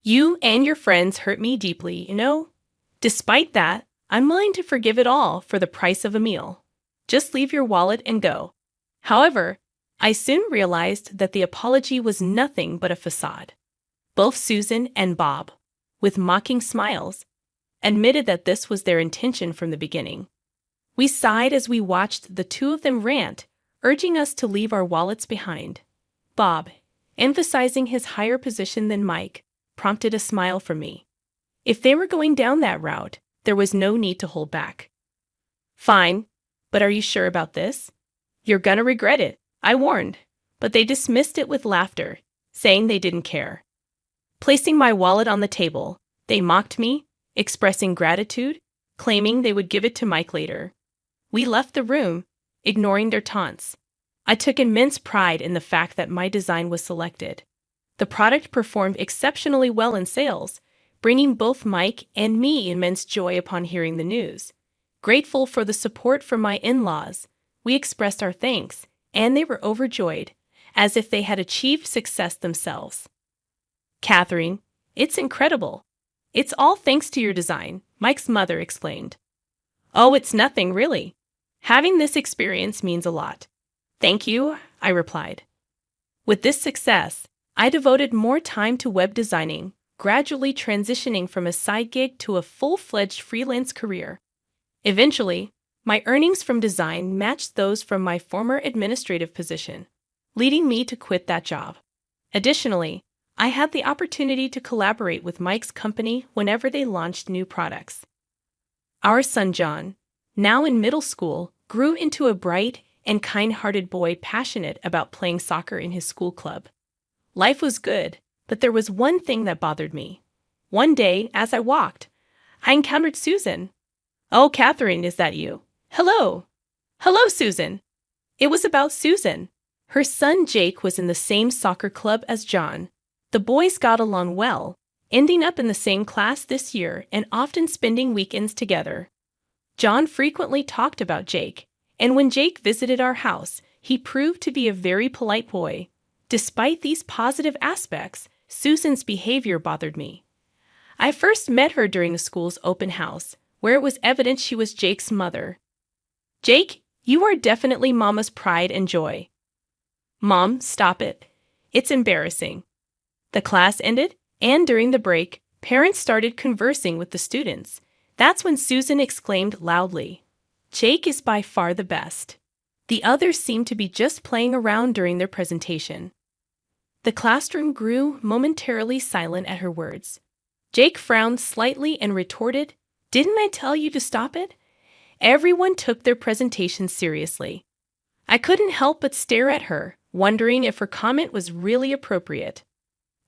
You and your friends hurt me deeply, Despite that, I'm willing to forgive it all for the price of a meal. Just leave your wallet and go. However, I soon realized that the apology was nothing but a facade. Both Susan and Bob, with mocking smiles, admitted that this was their intention from the beginning. We sighed as we watched the two of them rant, urging us to leave our wallets behind. Bob, emphasizing his higher position than Mike, prompted a smile from me. If they were going down that route, there was no need to hold back. Fine, but are you sure about this? You're gonna regret it, I warned, but they dismissed it with laughter, saying they didn't care. Placing my wallet on the table, they mocked me, expressing gratitude, claiming they would give it to Mike later. We left the room, ignoring their taunts. I took immense pride in the fact that my design was selected. The product performed exceptionally well in sales, bringing both Mike and me immense joy upon hearing the news. Grateful for the support from my in-laws, we expressed our thanks, and they were overjoyed, as if they had achieved success themselves. Catherine, it's incredible. It's all thanks to your design, Mike's mother explained. Oh, it's nothing, really. Having this experience means a lot. Thank you, I replied. With this success, I devoted more time to web designing, gradually transitioning from a side gig to a full-fledged freelance career. Eventually, my earnings from design matched those from my former administrative position, leading me to quit that job. Additionally, I had the opportunity to collaborate with Mike's company whenever they launched new products. Our son John, now in middle school, grew into a bright and kind-hearted boy passionate about playing soccer in his school club. Life was good, but there was one thing that bothered me. One day, as I walked, I encountered Susan. Oh, Catherine, is that you? Hello. Hello, Susan. It was about Susan. Her son Jake was in the same soccer club as John. The boys got along well, ending up in the same class this year and often spending weekends together. John frequently talked about Jake, and when Jake visited our house, he proved to be a very polite boy. Despite these positive aspects, Susan's behavior bothered me. I first met her during the school's open house, where it was evident she was Jake's mother. Jake, you are definitely Mama's pride and joy. Mom, stop it. It's embarrassing. The class ended, and during the break, parents started conversing with the students. That's when Susan exclaimed loudly, Jake is by far the best. The others seemed to be just playing around during their presentation. The classroom grew momentarily silent at her words. Jake frowned slightly and retorted, Didn't I tell you to stop it? Everyone took their presentation seriously. I couldn't help but stare at her, wondering if her comment was really appropriate.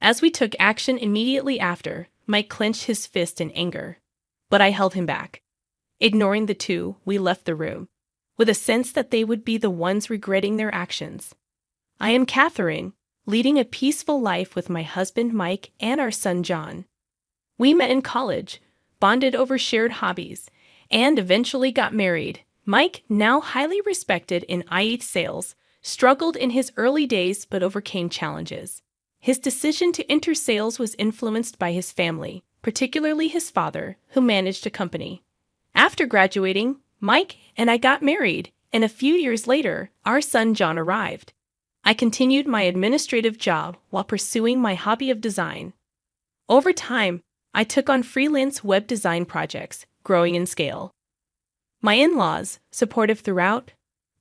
As we took action immediately after, Mike clenched his fist in anger. But I held him back. Ignoring the two, we left the room, with a sense that they would be the ones regretting their actions. I am Catherine, leading a peaceful life with my husband Mike and our son John. We met in college, bonded over shared hobbies, and eventually got married. Mike, now highly respected in IH sales, struggled in his early days but overcame challenges. His decision to enter sales was influenced by his family, particularly his father, who managed a company. After graduating, Mike and I got married, and a few years later, our son John arrived. I continued my administrative job while pursuing my hobby of design. Over time, I took on freelance web design projects, growing in scale. My in-laws, supportive throughout,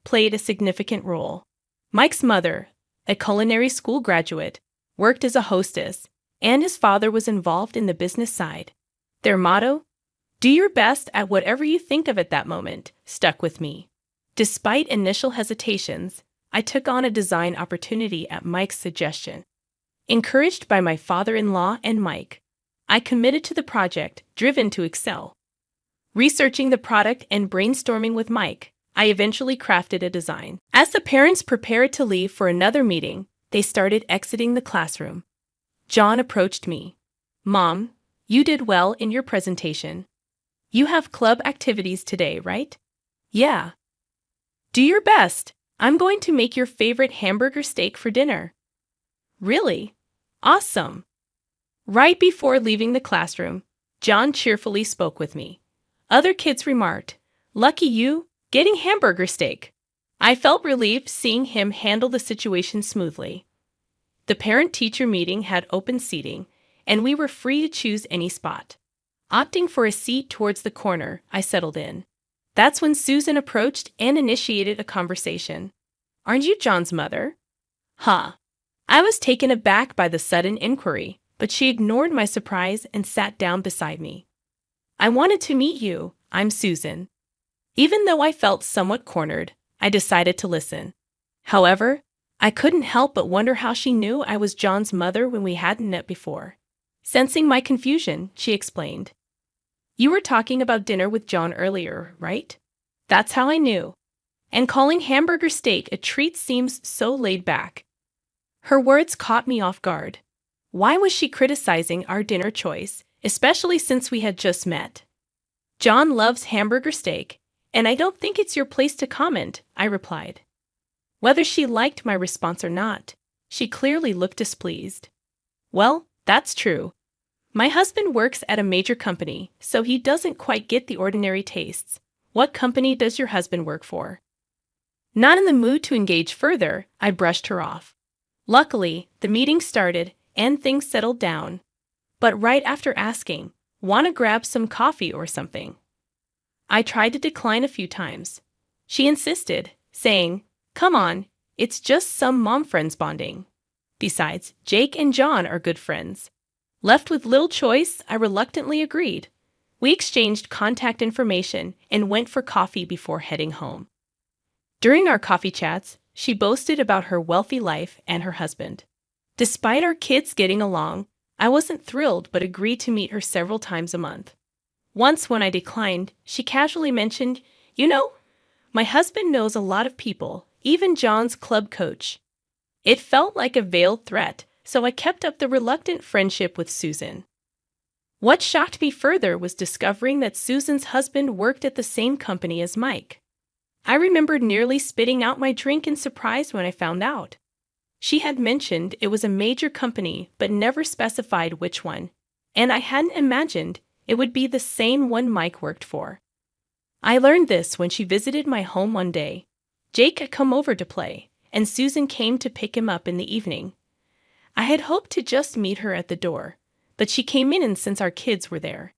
played a significant role. Mike's mother, a culinary school graduate, worked as a hostess, and his father was involved in the business side. Their motto, "Do your best at whatever you think of at that moment," stuck with me. Despite initial hesitations, I took on a design opportunity at Mike's suggestion. Encouraged by my father-in-law and Mike, I committed to the project, driven to excel. Researching the product and brainstorming with Mike, I eventually crafted a design. As the parents prepared to leave for another meeting, they started exiting the classroom. John approached me. Mom, you did well in your presentation. You have club activities today, right? Yeah. Do your best. I'm going to make your favorite hamburger steak for dinner. Really? Awesome. Right before leaving the classroom, John cheerfully spoke with me. Other kids remarked, "Lucky you, getting hamburger steak." I felt relieved seeing him handle the situation smoothly. The parent-teacher meeting had open seating, and we were free to choose any spot. Opting for a seat towards the corner, I settled in. That's when Susan approached and initiated a conversation. "Aren't you John's mother?" Huh. I was taken aback by the sudden inquiry, but she ignored my surprise and sat down beside me. "I wanted to meet you. I'm Susan." Even though I felt somewhat cornered, I decided to listen. However, I couldn't help but wonder how she knew I was John's mother when we hadn't met before. Sensing my confusion, she explained. "You were talking about dinner with John earlier, right? That's how I knew. And calling hamburger steak a treat seems so laid back." Her words caught me off guard. Why was she criticizing our dinner choice, especially since we had just met? "John loves hamburger steak, and I don't think it's your place to comment," I replied. Whether she liked my response or not, she clearly looked displeased. "Well, that's true. My husband works at a major company, so he doesn't quite get the ordinary tastes. What company does your husband work for?" Not in the mood to engage further, I brushed her off. Luckily, the meeting started and things settled down. But right after asking, "Want to grab some coffee or something?" I tried to decline a few times. She insisted, saying, "Come on, it's just some mom friends bonding. Besides, Jake and John are good friends." Left with little choice, I reluctantly agreed. We exchanged contact information and went for coffee before heading home. During our coffee chats, she boasted about her wealthy life and her husband. Despite our kids getting along, I wasn't thrilled but agreed to meet her several times a month. Once when I declined, she casually mentioned, "You know, my husband knows a lot of people, even John's club coach." It felt like a veiled threat, so I kept up the reluctant friendship with Susan. What shocked me further was discovering that Susan's husband worked at the same company as Mike. I remembered nearly spitting out my drink in surprise when I found out. She had mentioned it was a major company but never specified which one, and I hadn't imagined it would be the same one Mike worked for. I learned this when she visited my home one day. Jake had come over to play, and Susan came to pick him up in the evening. I had hoped to just meet her at the door, but she came in since our kids were there.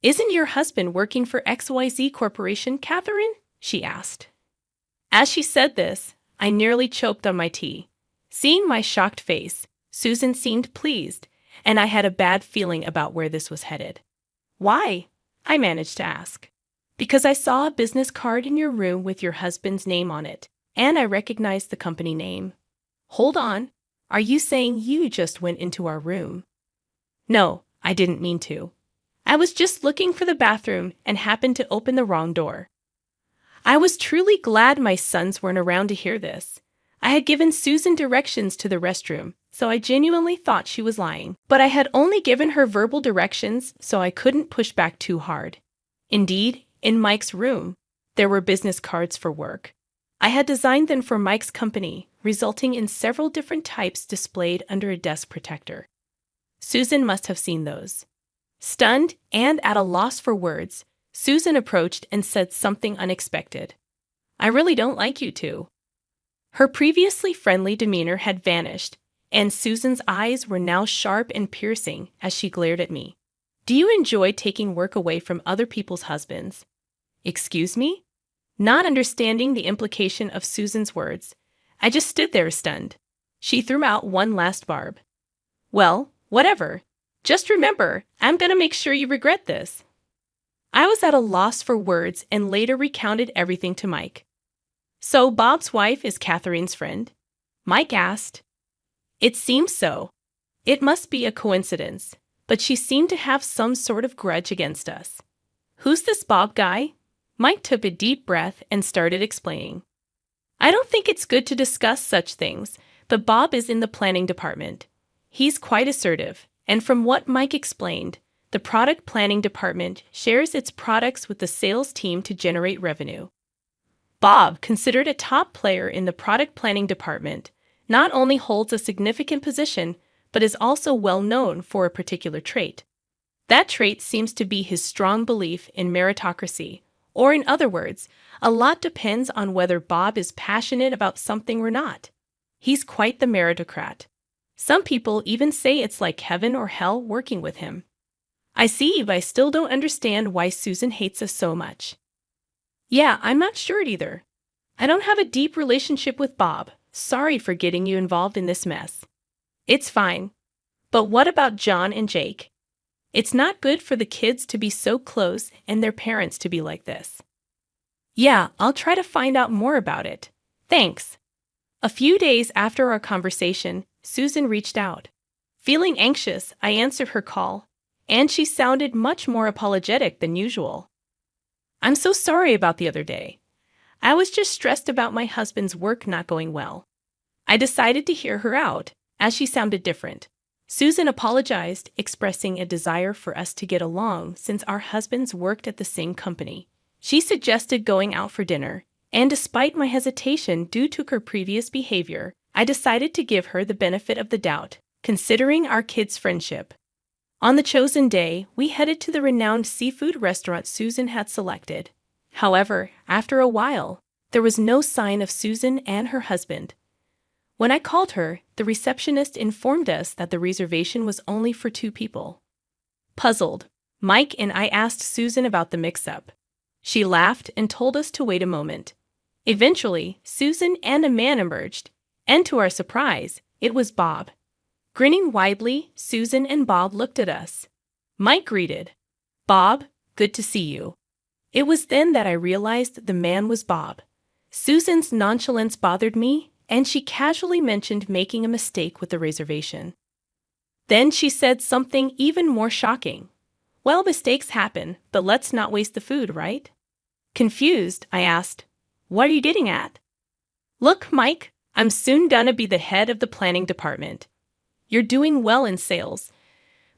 "Isn't your husband working for XYZ Corporation, Catherine?" she asked. As she said this, I nearly choked on my tea. Seeing my shocked face, Susan seemed pleased, and I had a bad feeling about where this was headed. "Why?" I managed to ask. "Because I saw a business card in your room with your husband's name on it, and I recognized the company name." "Hold on. Are you saying you just went into our room?" "No, I didn't mean to. I was just looking for the bathroom and happened to open the wrong door." I was truly glad my sons weren't around to hear this. I had given Susan directions to the restroom, so I genuinely thought she was lying. But I had only given her verbal directions, so I couldn't push back too hard. Indeed, in Mike's room, there were business cards for work. I had designed them for Mike's company, resulting in several different types displayed under a desk protector. Susan must have seen those. Stunned and at a loss for words, Susan approached and said something unexpected. "I really don't like you two." Her previously friendly demeanor had vanished, and Susan's eyes were now sharp and piercing as she glared at me. "Do you enjoy taking work away from other people's husbands?" "Excuse me?" Not understanding the implication of Susan's words, I just stood there stunned. She threw out one last barb. "Well, whatever. Just remember, I'm gonna make sure you regret this." I was at a loss for words and later recounted everything to Mike. "So Bob's wife is Catherine's friend?" Mike asked. "It seems so. It must be a coincidence, but she seemed to have some sort of grudge against us." "Who's this Bob guy?" Mike took a deep breath and started explaining. "I don't think it's good to discuss such things, but Bob is in the planning department. He's quite assertive, and from what Mike explained, the product planning department shares its products with the sales team to generate revenue. Bob, considered a top player in the product planning department, not only holds a significant position, but is also well known for a particular trait. That trait seems to be his strong belief in meritocracy, or in other words, a lot depends on whether Bob is passionate about something or not. He's quite the meritocrat. Some people even say it's like heaven or hell working with him. I see, but I still don't understand why Susan hates us so much. Yeah, I'm not sure either. I don't have a deep relationship with Bob. Sorry for getting you involved in this mess. It's fine. But what about John and Jake? It's not good for the kids to be so close and their parents to be like this. Yeah, I'll try to find out more about it. Thanks. A few days after our conversation, Susan reached out. Feeling anxious, I answered her call, and she sounded much more apologetic than usual. I'm so sorry about the other day. I was just stressed about my husband's work not going well. I decided to hear her out, as she sounded different. Susan apologized, expressing a desire for us to get along since our husbands worked at the same company. She suggested going out for dinner, and despite my hesitation due to her previous behavior, I decided to give her the benefit of the doubt, considering our kids' friendship. On the chosen day, we headed to the renowned seafood restaurant Susan had selected. However, after a while, there was no sign of Susan and her husband. When I called her, the receptionist informed us that the reservation was only for 2 people. Puzzled, Mike and I asked Susan about the mix-up. She laughed and told us to wait a moment. Eventually, Susan and a man emerged, and to our surprise, it was Bob. Grinning widely, Susan and Bob looked at us. Mike greeted, "Bob, good to see you." It was then that I realized the man was Bob. Susan's nonchalance bothered me, and she casually mentioned making a mistake with the reservation. Then she said something even more shocking. "Well, mistakes happen, but let's not waste the food, right?" Confused, I asked, "What are you getting at?" "Look, Mike, I'm soon gonna be the head of the planning department. You're doing well in sales,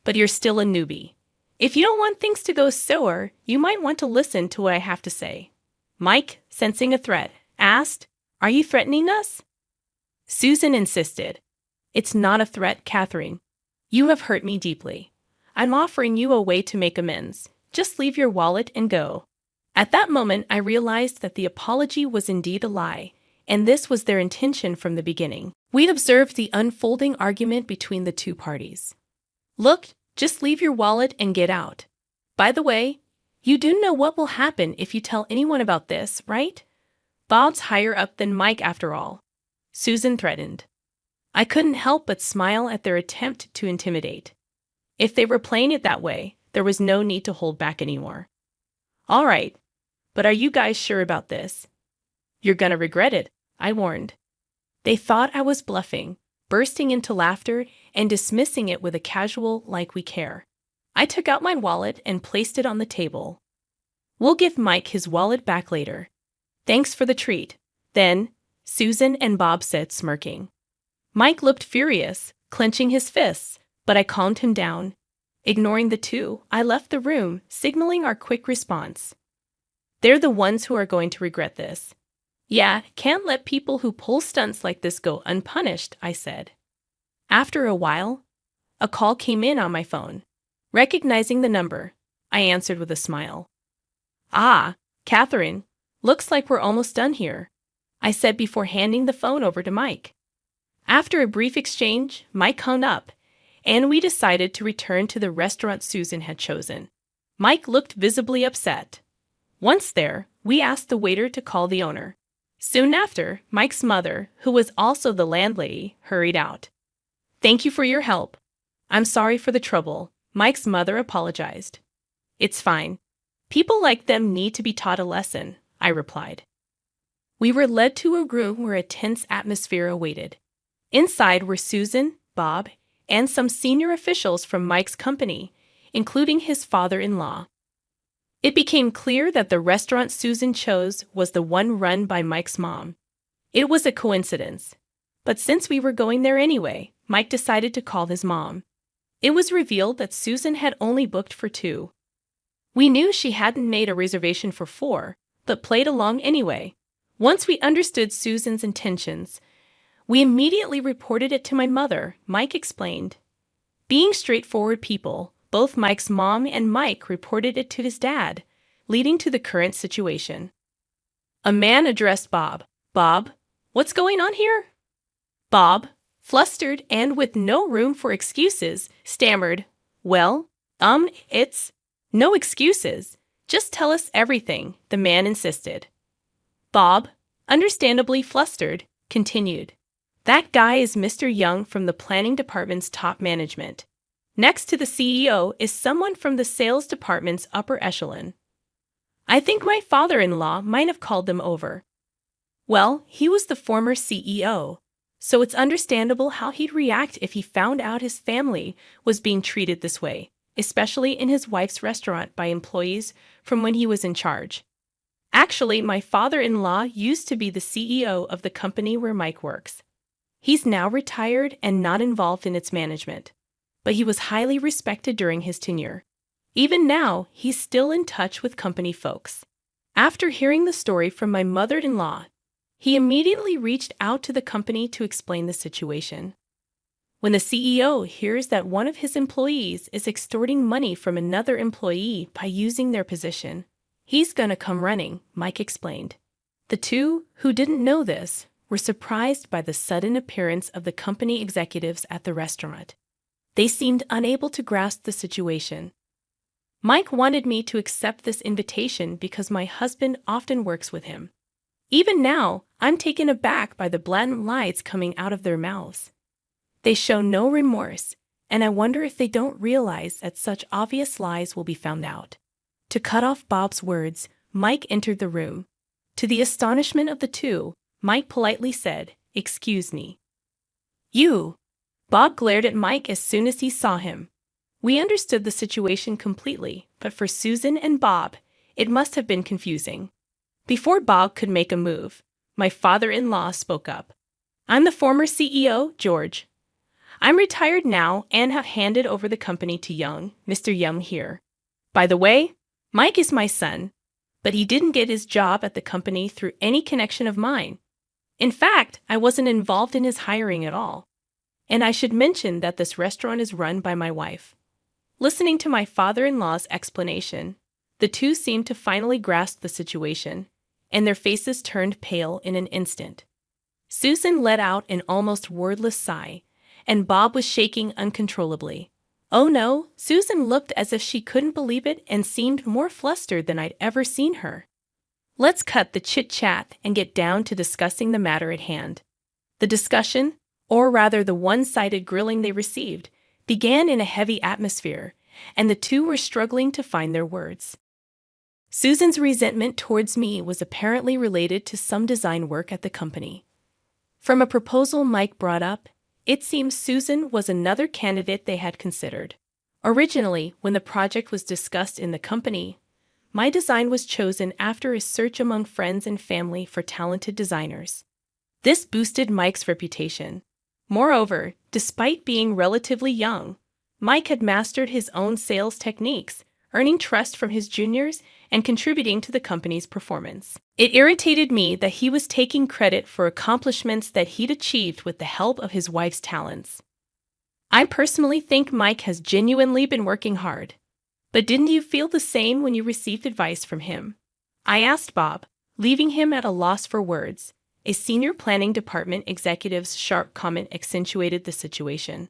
but you're still a newbie. If you don't want things to go sour, you might want to listen to what I have to say." Mike, sensing a threat, asked, "Are you threatening us?" Susan insisted, "It's not a threat, Catherine. You have hurt me deeply. I'm offering you a way to make amends. Just leave your wallet and go." At that moment, I realized that the apology was indeed a lie, and this was their intention from the beginning. We'd observed the unfolding argument between the 2 parties. "Look, just leave your wallet and get out. By the way, you do know what will happen if you tell anyone about this, right? Bob's higher up than Mike after all," Susan threatened. I couldn't help but smile at their attempt to intimidate. If they were playing it that way, there was no need to hold back anymore. "All right, but are you guys sure about this? You're gonna regret it," I warned. They thought I was bluffing, bursting into laughter and dismissing it with a casual "like we care." I took out my wallet and placed it on the table. "We'll give Mike his wallet back later. Thanks for the treat." Then, Susan and Bob said, smirking. Mike looked furious, clenching his fists, but I calmed him down. Ignoring the 2, I left the room, signaling our quick response. "They're the ones who are going to regret this." "Yeah, can't let people who pull stunts like this go unpunished," I said. After a while, a call came in on my phone. Recognizing the number, I answered with a smile. "Ah, Catherine, looks like we're almost done here," I said before handing the phone over to Mike. After a brief exchange, Mike hung up, and we decided to return to the restaurant Susan had chosen. Mike looked visibly upset. Once there, we asked the waiter to call the owner. Soon after, Mike's mother, who was also the landlady, hurried out. "Thank you for your help. I'm sorry for the trouble," Mike's mother apologized. "It's fine. People like them need to be taught a lesson," I replied. We were led to a room where a tense atmosphere awaited. Inside were Susan, Bob, and some senior officials from Mike's company, including his father-in-law. It became clear that the restaurant Susan chose was the one run by Mike's mom. It was a coincidence, but since we were going there anyway, Mike decided to call his mom. It was revealed that Susan had only booked for 2. We knew she hadn't made a reservation for 4, but played along anyway. Once we understood Susan's intentions, we immediately reported it to my mother, Mike explained, Being straightforward people, both Mike's mom and Mike reported it to his dad, leading to the current situation. A man addressed Bob. "Bob, what's going on here?" Bob, flustered and with no room for excuses, stammered, "Well, it's no excuses. Just tell us everything," the man insisted. Bob, understandably flustered, continued, "That guy is Mr. Young from the planning department's top management. Next to the CEO is someone from the sales department's upper echelon. I think my father-in-law might have called them over. Well, he was the former CEO, so it's understandable how he'd react if he found out his family was being treated this way, especially in his wife's restaurant by employees from when he was in charge. Actually, my father-in-law used to be the CEO of the company where Mike works. He's now retired and not involved in its management, but he was highly respected during his tenure. Even now, he's still in touch with company folks. After hearing the story from my mother-in-law, he immediately reached out to the company to explain the situation. When the CEO hears that one of his employees is extorting money from another employee by using their position, he's gonna come running," Mike explained. The two, who didn't know this, were surprised by the sudden appearance of the company executives at the restaurant. They seemed unable to grasp the situation. Mike wanted me to accept this invitation because my husband often works with him. Even now, I'm taken aback by the blatant lies coming out of their mouths. They show no remorse, and I wonder if they don't realize that such obvious lies will be found out. To cut off Bob's words, Mike entered the room. To the astonishment of the two, Mike politely said, "Excuse me." "You!" Bob glared at Mike as soon as he saw him. We understood the situation completely, but for Susan and Bob, it must have been confusing. Before Bob could make a move, my father-in-law spoke up. "I'm the former CEO, George. I'm retired now and have handed over the company to Mr. Young here. By the way, Mike is my son, but he didn't get his job at the company through any connection of mine. In fact, I wasn't involved in his hiring at all. And I should mention that this restaurant is run by my wife." Listening to my father-in-law's explanation, the two seemed to finally grasp the situation, and their faces turned pale in an instant. Susan let out an almost wordless sigh, and Bob was shaking uncontrollably. Oh no, Susan looked as if she couldn't believe it and seemed more flustered than I'd ever seen her. Let's cut the chit-chat and get down to discussing the matter at hand. The discussion, or rather the one-sided grilling they received, began in a heavy atmosphere, and the two were struggling to find their words. Susan's resentment towards me was apparently related to some design work at the company. From a proposal Mike brought up, it seems Susan was another candidate they had considered. Originally, when the project was discussed in the company, my design was chosen after a search among friends and family for talented designers. This boosted Mike's reputation. Moreover, despite being relatively young, Mike had mastered his own sales techniques, earning trust from his juniors and contributing to the company's performance. It irritated me that he was taking credit for accomplishments that he'd achieved with the help of his wife's talents. I personally think Mike has genuinely been working hard. But didn't you feel the same when you received advice from him? I asked Bob, leaving him at a loss for words. A senior planning department executive's sharp comment accentuated the situation.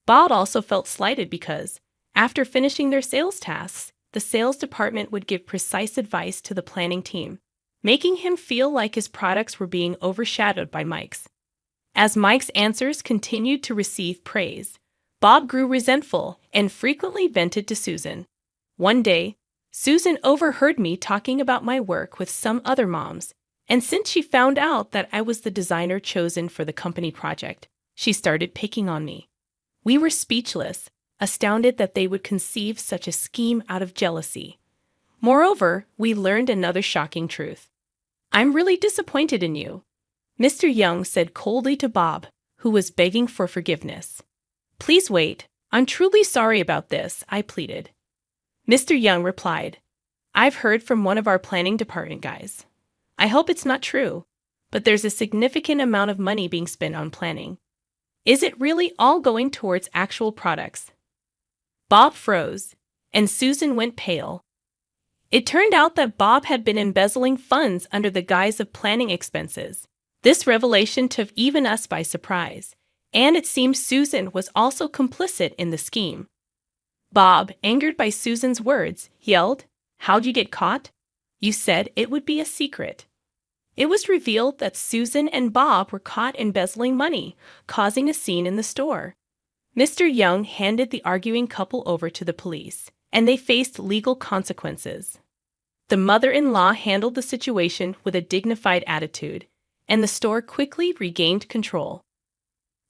Bob also felt slighted because, after finishing their sales tasks, the sales department would give precise advice to the planning team, making him feel like his products were being overshadowed by Mike's. As Mike's answers continued to receive praise, Bob grew resentful and frequently vented to Susan. One day, Susan overheard me talking about my work with some other moms, and since she found out that I was the designer chosen for the company project, she started picking on me. We were speechless, astounded that they would conceive such a scheme out of jealousy. Moreover, we learned another shocking truth. "I'm really disappointed in you," Mr. Young said coldly to Bob, who was begging for forgiveness. "Please wait, I'm truly sorry about this," I pleaded. Mr. Young replied, "I've heard from one of our planning department guys. I hope it's not true, but there's a significant amount of money being spent on planning. Is it really all going towards actual products? Bob froze, and Susan went pale. It turned out that Bob had been embezzling funds under the guise of planning expenses. This revelation took even us by surprise, and it seemed Susan was also complicit in the scheme. Bob, angered by Susan's words, yelled, "How'd you get caught? You said it would be a secret." It was revealed that Susan and Bob were caught embezzling money, causing a scene in the store. Mr. Young handed the arguing couple over to the police, and they faced legal consequences. The mother-in-law handled the situation with a dignified attitude, and the store quickly regained control.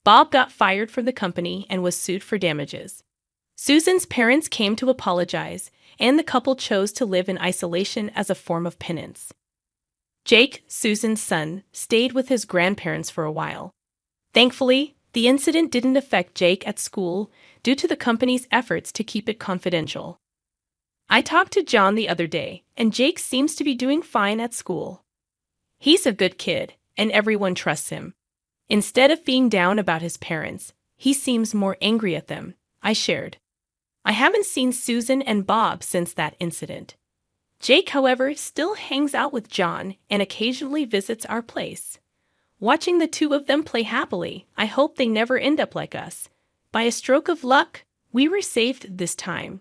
Bob got fired from the company and was sued for damages. Susan's parents came to apologize, and the couple chose to live in isolation as a form of penance. Jake, Susan's son, stayed with his grandparents for a while. Thankfully, the incident didn't affect Jake at school due to the company's efforts to keep it confidential. I talked to John the other day, and Jake seems to be doing fine at school. He's a good kid, and everyone trusts him. Instead of being down about his parents, he seems more angry at them, I shared. I haven't seen Susan and Bob since that incident. Jake, however, still hangs out with John and occasionally visits our place. Watching the two of them play happily, I hope they never end up like us. By a stroke of luck, we were saved this time.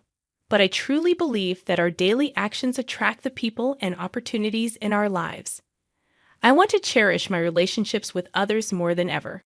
But I truly believe that our daily actions attract the people and opportunities in our lives. I want to cherish my relationships with others more than ever.